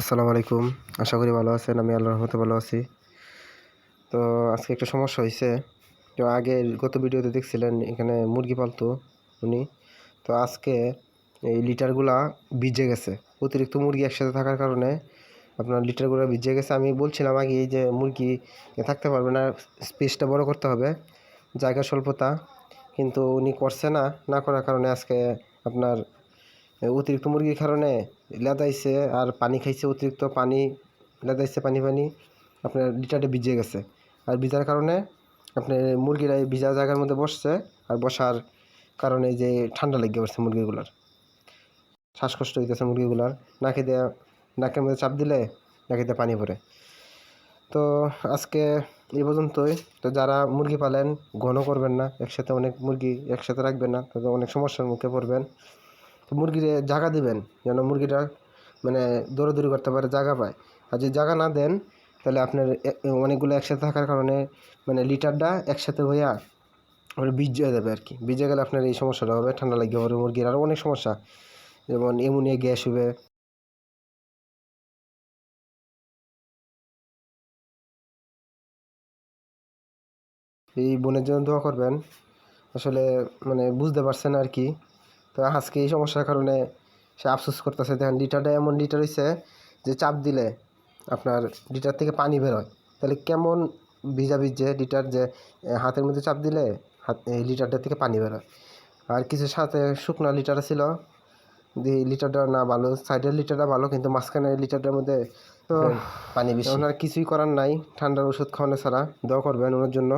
আসসালামু আলাইকুম। আশা করি ভালো আছেন। আমি আল্লাহর রহমতে ভালো আছি। তো আজকে একটা সমস্যা হইছে। তো আগে গত ভিডিওতে দেখছিলেন এখানে মুরগি পালতো উনি। তো আজকে এই লিটারগুলা ভিজে গেছে। অতিরিক্ত মুরগি একসাথে থাকার কারণে আপনার লিটারগুলো ভিজে গেছে। আমি বলছিলাম আগেই যে মুরগি থাকতে পারবে না, স্পেসটা বড় করতে হবে, জায়গা স্বল্পতা। কিন্তু উনি করছে না, না করার কারণে আজকে আপনার অতিরিক্ত মুরগির কারণে লেদাইছে আর পানি খাইছে, অতিরিক্ত পানি লেদাইছে, পানি পানি আপনার লিটারটা ভিজে গেছে। আর ভিজার কারণে আপনার মুরগিরা এই ভিজা জায়গার মধ্যে বসছে, আর বসার কারণে যে ঠান্ডা লেগে পড়ছে মুরগিগুলার, শ্বাসকষ্ট হইতেছে মুরগিগুলার। নাকে দিয়ে, নাকের মধ্যে চাপ দিলে নাকে দিয়ে পানি পড়ে। তো আজকে এই পর্যন্তই। তো যারা মুরগি পালেন ঘন করবেন না, একসাথে অনেক মুরগি একসাথে রাখবেন না, তাতে অনেক সমস্যার মুখে পড়বেন। তো মুরগিরে জায়গা দিবেন যেন মুরগিটা মানে দৌড়াদৌড়ি করতে পারে, জায়গা পায়। আর যদি জায়গা না দেন তাহলে আপনার অনেকগুলো একসাথে থাকার কারণে মানে লিটারটা একসাথে হইয়া ওটা ভিজে যাবে আর কি। ভিজে গেলে আপনার এই সমস্যাটা হবে, ঠান্ডা লাগবে পরে মুরগির আরও অনেক সমস্যা, যেমন এমুনিয়া গ্যাস হবে। এই বোনের জন্য দোয়া করবেন। আসলে মানে বুঝতে পারছেন আর কি। তো আজকে এই সমস্যার কারণে সে আফসোস করতেছে। দেখেন লিটারটা এমন লিটার হয়েছে যে চাপ দিলে আপনার লিটার থেকে পানি বেরোয়। তাহলে কেমন ভিজা ভিজে লিটার, যে হাতের মধ্যে চাপ দিলে এই লিটারটা থেকে পানি বেরোয়। আর কিছু সাথে শুকনা লিটার ছিল, দিয়ে লিটারটা না ভালো, সাইডের লিটারটা ভালো কিন্তু মাঝখানের লিটারটার মধ্যে তো পানি বেশি। ওনার কিছুই করার নাই, ঠান্ডার ওষুধ খাওয়ানো ছাড়া। দোয়া করবেন ওনার জন্য।